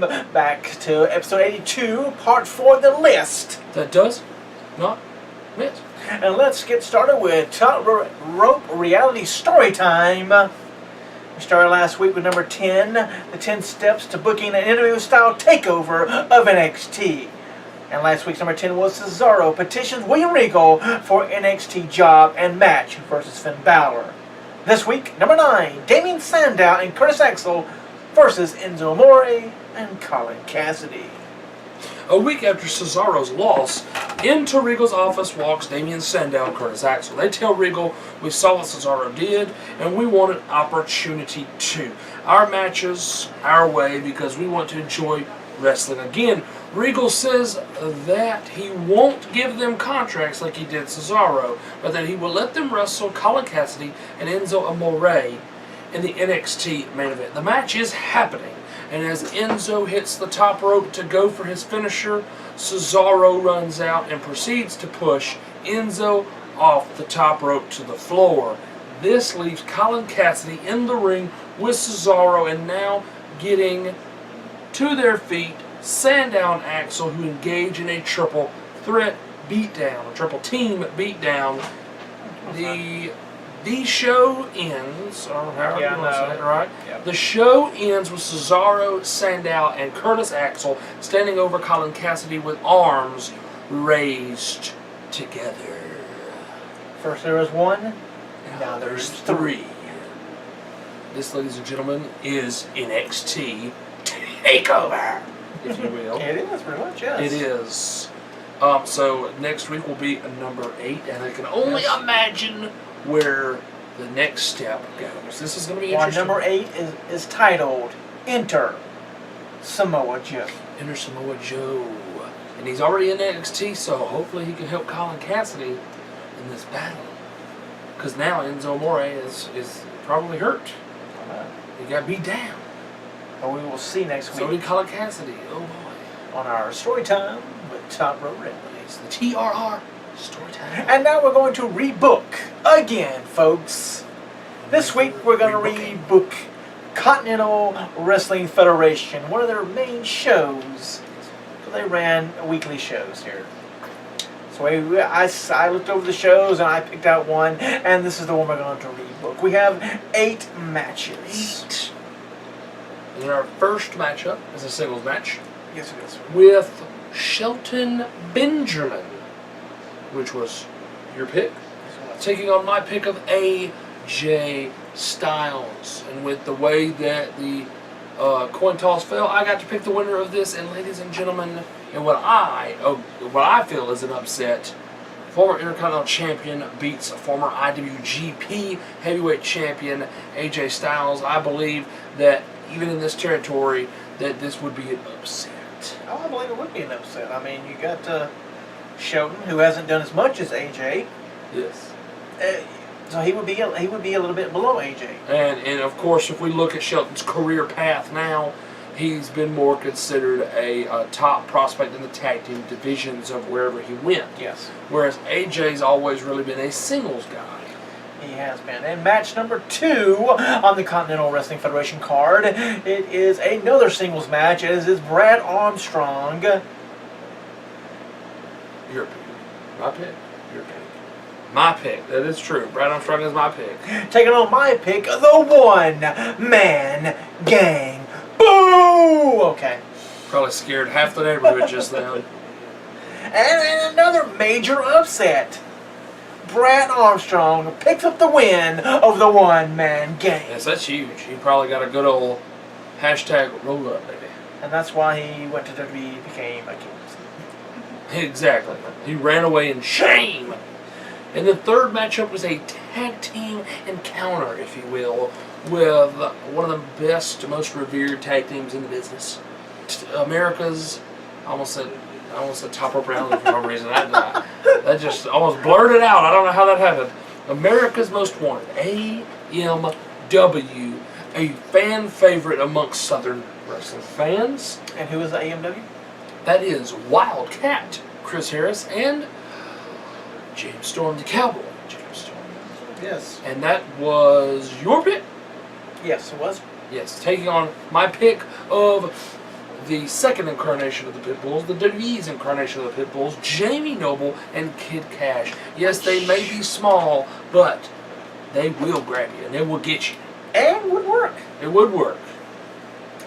welcome back to episode 82, part 4 of the list. That does not miss. And let's get started with Top Rope Reality Story Time. We started last week with number 10, the 10 steps to booking an interview-style takeover of NXT. And last week's number 10 was Cesaro petitions William Regal for NXT job and match versus Finn Balor. This week, number 9, Damien Sandow and Curtis Axel versus Enzo Amore and Colin Cassidy. A week after Cesaro's loss, into Regal's office walks Damien Sandow and Curtis Axel. They tell Regal, we saw what Cesaro did, and we want an opportunity too. Our matches, our way, because we want to enjoy wrestling again. Regal says that he won't give them contracts like he did Cesaro, but that he will let them wrestle Colin Cassidy and Enzo Amore in the NXT main event. The match is happening, and as Enzo hits the top rope to go for his finisher, Cesaro runs out and proceeds to push Enzo off the top rope to the floor. This leaves Colin Cassidy in the ring with Cesaro, and now getting to their feet, Sandow and Axel, who engage in a triple threat beatdown, a triple team beatdown. The show ends, or however you want to say it, right? Yep. The show ends with Cesaro, Sandow, and Curtis Axel standing over Colin Cassidy with arms raised together. First there was one, now there's 3. This, ladies and gentlemen, is NXT TakeOver, if you will. It is, pretty much, yes. It is. So next week will be number 8, and I can only imagine where the next step goes. This is going to be interesting. Number 8 is titled Enter Samoa Joe. Enter Samoa Joe. And he's already in NXT, so hopefully he can help Colin Cassidy in this battle. Because now Enzo Amore is probably hurt. He got beat down. But we will see next week. So did Colin Cassidy. Oh boy. On our story time with Top Rope Wrestling. It's the TRR story time. And now we're going to rebook again, folks. This week we're going to rebook Continental Wrestling Federation, one of their main shows. So they ran weekly shows here. So I looked over the shows and I picked out one, and this is the one we're going to rebook. We have 8 matches. 8. And our first matchup is a singles match. Yes, it is. With Shelton Benjamin, which was your pick, taking on my pick of AJ Styles. And with the way that the coin toss fell, I got to pick the winner of this. And ladies and gentlemen, and what I feel is an upset, former Intercontinental Champion beats former IWGP Heavyweight Champion AJ Styles. I believe that even in this territory, that this would be an upset. Oh, I believe it would be an upset. I mean, you got Shelton, who hasn't done as much as AJ. Yes. So he would be a little bit below AJ. And of course, if we look at Shelton's career path now, he's been more considered a top prospect in the tag team divisions of wherever he went. Yes. Whereas AJ's always really been a singles guy. He has been. And match number 2 on the Continental Wrestling Federation card, it is another singles match. It is Brad Armstrong. Your pick. My pick. Your pick. My pick. That is true. Brad Armstrong is my pick. Taking on my pick, the one-man gang. Boo! Okay. Probably scared half the neighborhood just then. And another major upset. Brad Armstrong picks up the win over the one-man gang. Yes, that's huge. He probably got a good old hashtag roll up, baby. And that's why he went to WWE and became a king. Exactly. He ran away in shame. And the third matchup was a tag team encounter, if you will, with one of the best, most revered tag teams in the business. America's, I almost said Top Rope Wrestling for no reason. That just almost blurted out. I don't know how that happened. America's Most Wanted, AMW, a fan favorite amongst Southern wrestling fans. And who is the AMW? That is Wildcat, Chris Harris, and James Storm, the Cowboy. James Storm. Yes. And that was your pick? Yes, it was. Yes, taking on my pick of the second incarnation of the Pit Bulls, the WWE's incarnation of the Pit Bulls, Jamie Noble and Kid Cash. Yes, they may be small, but they will grab you and they will get you. And would work. It would work.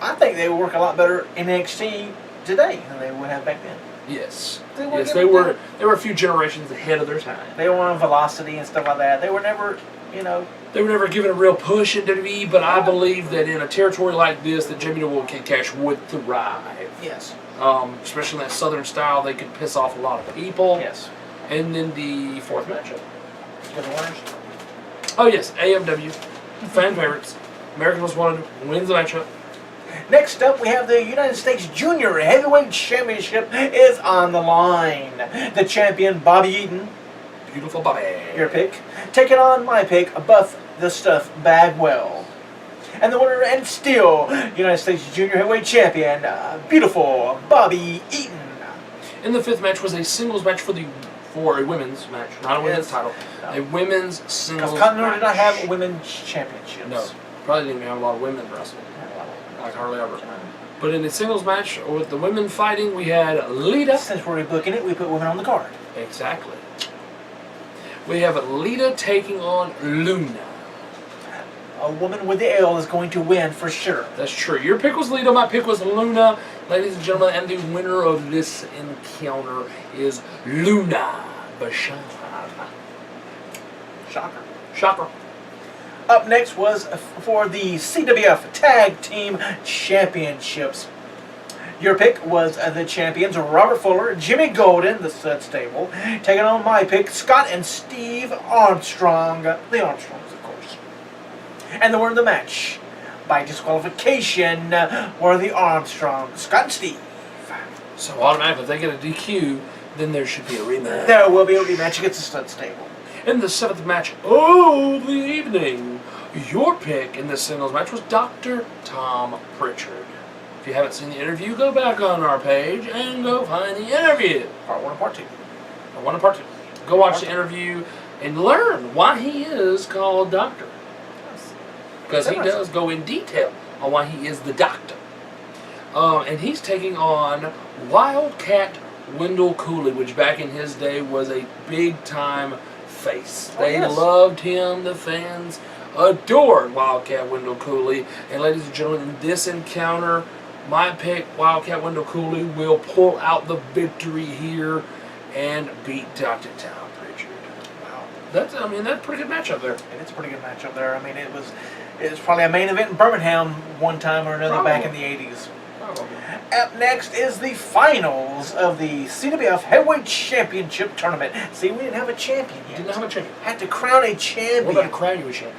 I think they would work a lot better in NXT today than they would have back then. Yes. They They were a few generations ahead of their time. They were on Velocity and stuff like that. They were never, They were never given a real push in WWE, but I believe that in a territory like this, that Jamie Noble and Kid Cash would thrive. Yes. Especially in that Southern style, they could piss off a lot of people. Yes. And then the fourth matchup. For the winners. Oh yes, AMW, fan favorites. American Most Wanted wins the matchup. Next up, we have the United States Junior Heavyweight Championship is on the line. The champion, Bobby Eaton, Beautiful Bobby. your pick, taking on my pick, Buff the Stuff Bagwell. And the winner and still United States Junior Heavyweight Champion, beautiful Bobby Eaton. And the fifth match was a singles match for a women's match, not a women's title. No. A women's singles Because Continental match. did not have women's championships. No, probably didn't have a lot of women wrestling. Like hardly ever. But in the singles match with the women fighting, we had Lita. Since we're rebooking it, we put women on the card. Exactly. We have Lita taking on Luna. A woman with the L is going to win for sure. That's true. Your pick was Lita, my pick was Luna. Ladies and gentlemen, and the winner of this encounter is Luna Vachon. Shocker. Shocker. Up next was for the CWF Tag Team Championships. Your pick was the champions Robert Fuller, Jimmy Golden, the Stud Stable, taking on my pick Scott and Steve Armstrong, the Armstrongs of course. And the winner of the match by disqualification were the Armstrongs, Scott and Steve. So automatically, if they get a DQ, then there should be a rematch. There will be a rematch against the Stud Stable. In the seventh match of the evening, your pick in this singles match was Dr. Tom Pritchard. If you haven't seen the interview, go back on our page and go find the interview. Part 1 and Part 2. Part 1 and Part 2. Go watch the interview and learn why he is called Doctor. Because he does go in detail on why he is the Doctor. And he's taking on Wildcat Wendell Cooley, which back in his day was a big-time face. They loved him. The fans adored Wildcat Wendell Cooley. And ladies and gentlemen, in this encounter, my pick, Wildcat Wendell Cooley, will pull out the victory here and beat Dr. Tom Pritchard. Wow. That's a pretty good matchup there. And it's a pretty good matchup there. I mean, it was probably a main event in Birmingham one time or another back in the 80s. Up next is the finals of the CWF Heavyweight Championship Tournament. See, we didn't have a champion yet. Didn't have a champion. Had to crown a champion. What about crown you a champion?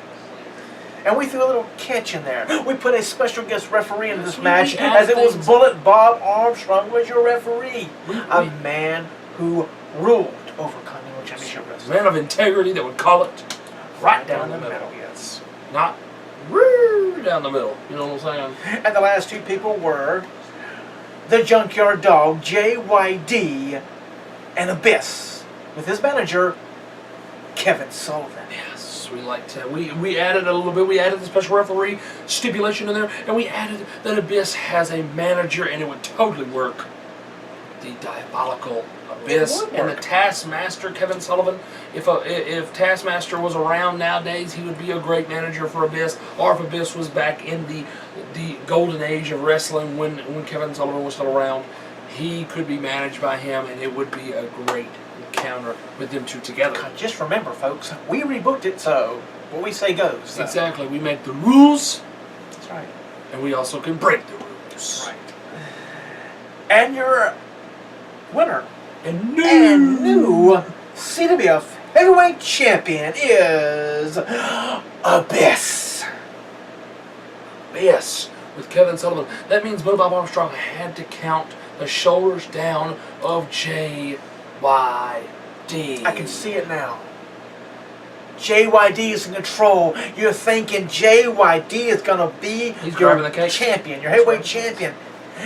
And we threw a little catch in there. We put a special guest referee in this we match, added as it was things. Bullet Bob Armstrong was your referee. A We- man who ruled over Continental Championship Wrestling. Man of integrity that would call it right down the middle. Yes. Not down the middle. You know what I'm saying? And the last two people were the Junkyard Dog, JYD, and Abyss, with his manager, Kevin Sullivan. Yes, we like to. We added a little bit. We added the special referee stipulation in there, and we added that Abyss has a manager, and it would totally work. The diabolical Abyss and the Taskmaster, Kevin Sullivan. If Taskmaster was around nowadays, he would be a great manager for Abyss. Or if Abyss was back in the golden age of wrestling when Kevin Sullivan was still around, he could be managed by him, and it would be a great encounter with them two together. Just remember, folks, we rebooked it, so what we say goes. So. Exactly. We make the rules, That's right. and we also can break the rules. Right. And your winner And new CWF Heavyweight Champion is Abyss. Yes, with Kevin Sullivan. That means Bob Armstrong had to count the shoulders down of JYD. I can see it now. JYD is in control. You're thinking JYD is going to be your champion, your heavyweight champion.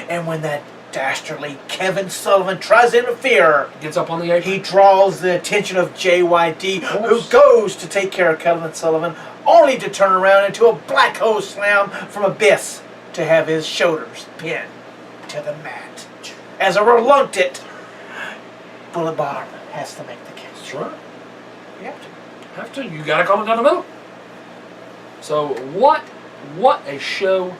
And when that dastardly Kevin Sullivan tries to interfere, Gets up on the apron. he draws the attention of JYD, who goes to take care of Kevin Sullivan, only to turn around into a black hole slam from Abyss to have his shoulders pinned to the mat. As a reluctant Bullet Barb has to make the catch. That's right. You have to. Have to. You gotta call it down the middle. So what a show.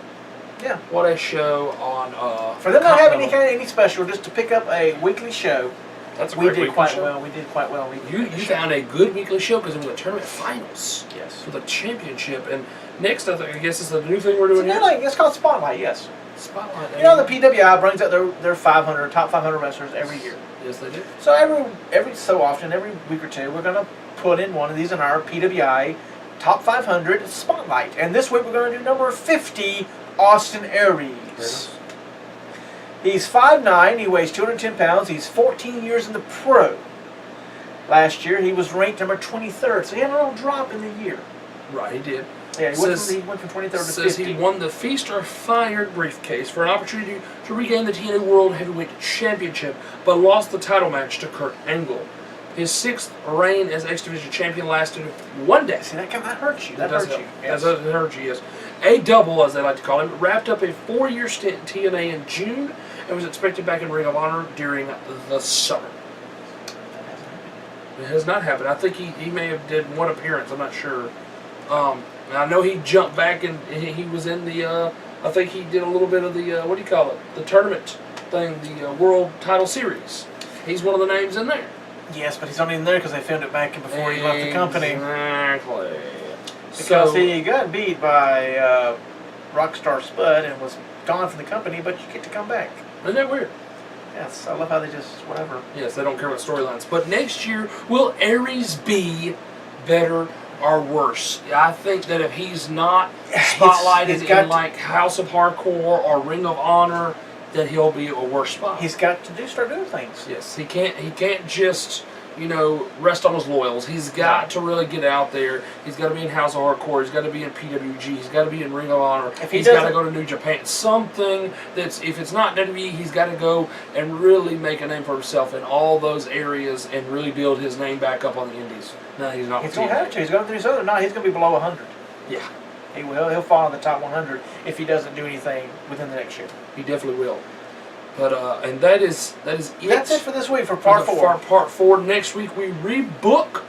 Yeah. What a show on For them not having Continental. any special, just to pick up a weekly show. That's a We great did weekly quite show. well. We did quite well. You found a good weekly show because it was the tournament finals Yes. for the championship. And next, I guess is the new thing we're doing It's, here. like, it's called Spotlight, yes. Spotlight. You know, the PWI brings out their 500, top 500 wrestlers every year. Yes, they do. So every so often, every week or two, we're going to put in one of these in our PWI top 500 Spotlight. And this week we're going to do number 50, Austin Aries. He's 5'9", he weighs 210 pounds, he's 14 years in the pro. Last year he was ranked number 23rd, so he had a little drop in the year. Right, he did. Yeah, he went from 23rd to 50. Says he won the Feast or Fired briefcase for an opportunity to regain the TNA World Heavyweight Championship, but lost the title match to Kurt Angle. His 6th reign as X Division champion lasted 1 day. See, that hurts you. That does hurts you. help. Yes. That hurts you, yes. A double, as they like to call him, wrapped up a 4-year stint in TNA in June and was expected back in Ring of Honor during the summer. It has not happened. I think he may have did one appearance. I'm not sure. I know he jumped back and he was in the. I think he did a little bit of the what do you call it? The tournament thing, the World Title Series. He's one of the names in there. Yes, but he's only in there because they filmed it back before he left the company. Exactly. Because he got beat by Rockstar Spud and was gone from the company, but you get to come back. Isn't that weird? Yes, I love how they just whatever. Yes, they don't care about storylines. But next year, will Aries be better or worse? I think that if he's not spotlighted in like House of Hardcore or Ring of Honor, that he'll be a worse spot. He's got to start doing things. Yes, he can't just, rest on his laurels. He's got to really get out there. He's got to be in House of Hardcore. He's got to be in PWG. He's got to be in Ring of Honor. He's got to go to New Japan. Something that's, if it's not WWE, he's got to go and really make a name for himself in all those areas and really build his name back up on the indies. No, he's not. He's going to have to. He's going through his other. No, he's going to be below 100. Yeah. He will. He'll fall in the top 100 if he doesn't do anything within the next year. He definitely will. But and that is it. That's it for this week for part 4. For part 4. Next week we rebook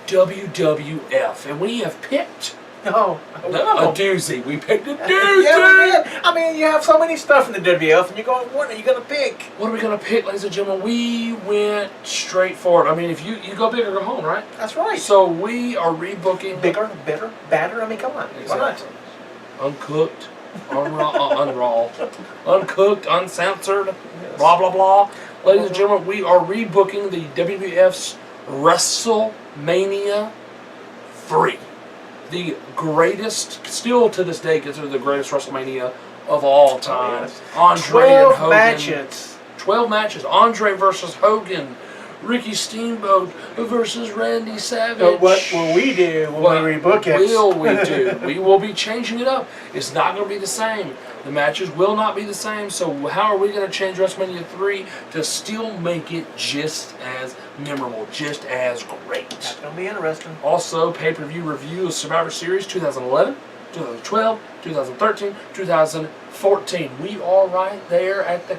WWF, and we have picked a doozy. We picked a doozy. Yeah, I mean, you have so many stuff in the WWF, and you're going, what are you going to pick? What are we going to pick, ladies and gentlemen? We went straight forward. I mean, if you go big or go home, right? That's right. So we are rebooking. Bigger, better, badder. I mean, come on. Exactly. Why not? Uncooked, uncooked, uncensored, blah, blah, blah. Ladies and gentlemen, we are rebooking the WWF's WrestleMania 3. The greatest, still to this day, considered the greatest WrestleMania of all time. Yes. Andre 12 and Hogan. matches. 12 matches. Andre versus Hogan. Ricky Steamboat versus Randy Savage. But what will we do when we rebook it? What will we do? We will be changing it up. It's not going to be the same. The matches will not be the same. So how are we going to change WrestleMania 3 to still make it just as memorable, just as great? That's going to be interesting. Also, pay-per-view review of Survivor Series 2011, 2012, 2013, 2014. We are right there at the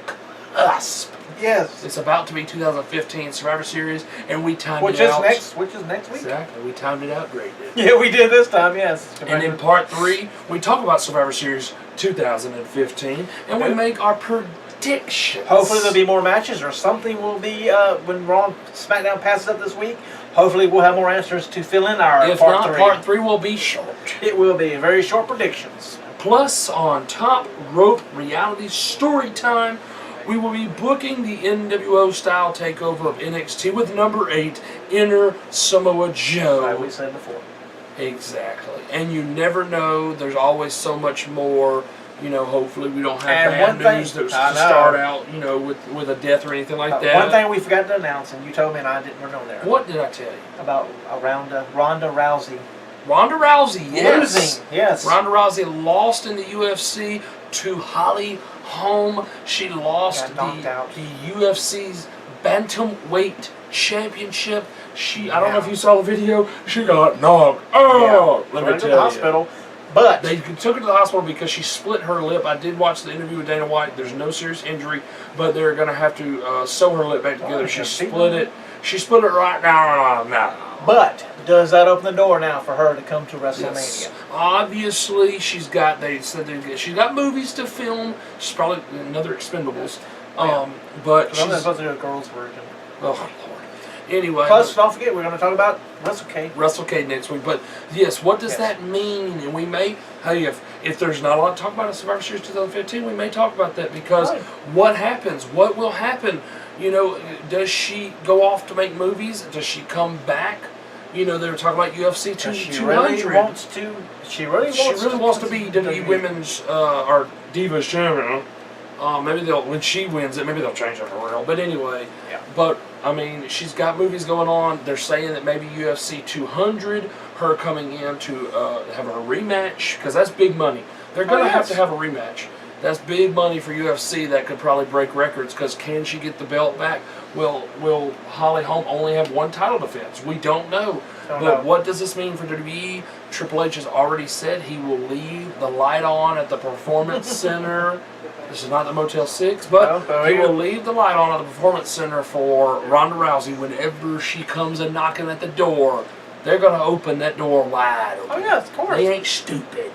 cusp. Yes. It's about to be 2015 Survivor Series, and we timed it out. Which is next week? Exactly. We timed it out great, didn't we? Yeah, we did this time, yes. And in part 3, we talk about Survivor Series 2015, and we make our predictions. Hopefully there'll be more matches, or something will be, when Raw and SmackDown passes up this week, hopefully we'll have more answers to fill in our If part 3. not, part 3 will be short. It will be. Very short predictions. Plus, on Top Rope Reality Story Time, we will be booking the NWO-style takeover of NXT with number 8, Inner Samoa Joe. Like we said before. Exactly. And you never know. There's always so much more. Hopefully we don't have bad news that start out, with a death or anything like that. One thing we forgot to announce, and you told me and I didn't know there. What did I tell you? About Ronda Rousey. Ronda Rousey, yes. Losing, yes. Ronda Rousey lost in the UFC to Holly Holm. She lost the UFC's Bantamweight Championship. I don't know if you saw the video. She got knocked out. Yeah. Let me tell to the you. hospital. But they took her to the hospital because she split her lip. I did watch the interview with Dana White. There's no serious injury, but they're going to have to sew her lip back together. She split it. She split it right now. But does that open the door now for her to come to WrestleMania? Yes. Obviously, she's got. They said she's got movies to film. She's probably another Expendables. But I'm supposed to do a girls' version. Oh Lord. Anyway. Plus, don't forget, we're going to talk about WrestleCade next week. But yes, what does that mean? And we may, hey, if there's not a lot to talk about in Survivor Series 2015, we may talk about that because what happens? What will happen? You know, does she go off to make movies? Does she come back? You know, they were talking about UFC 200. She really wants to. She really wants to be WWE Women's or Divas Champion. Maybe when she wins it, maybe they'll change it for real. But anyway, but I mean, she's got movies going on. They're saying that maybe UFC 200, her coming in to have a rematch, because that's big money. They're going to have to have a rematch. That's big money for UFC. That could probably break records, because can she get the belt back? Will Holly Holm only have one title defense? We don't know. But what does this mean for WWE? Triple H has already said he will leave the light on at the Performance Center. This is not the Motel 6, but he will leave the light on at the Performance Center for Ronda Rousey whenever she comes a knocking at the door. They're going to open that door wide open. Oh, yeah, of course. They ain't stupid.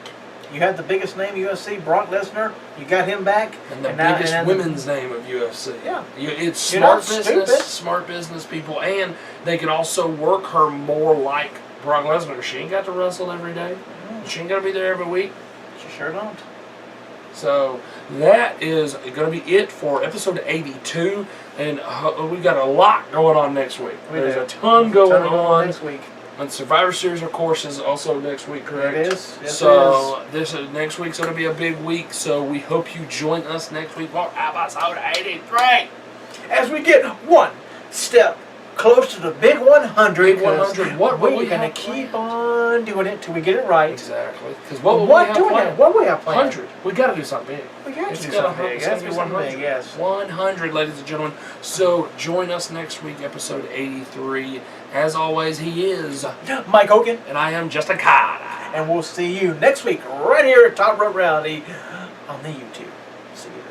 You had the biggest name in UFC, Brock Lesnar. You got him back. And the biggest women's name of UFC. Yeah. It's smart business, smart business people, and they can also work her more like Brock Lesnar. She ain't got to wrestle every day. She ain't got to be there every week. She sure don't. So that is going to be it for episode 82, and we got a lot going on next week. There's a ton going on next week. And Survivor Series, of course, is also next week, correct? It is. Yes, so next week's going to be a big week. So we hope you join us next week for episode 83, as we get one step close to the big 100. Big 100. What we're going to keep on doing it till we get it right. Exactly. Because what we have planned? What do we have planned? 100. We got to do something big. We got to do something big. It has to be 100. Yes. 100, ladies and gentlemen. So join us next week, episode 83. As always, he is Mike Hogan, and I am Justin Carter. And we'll see you next week right here at Top Rope Reality on the YouTube. See you.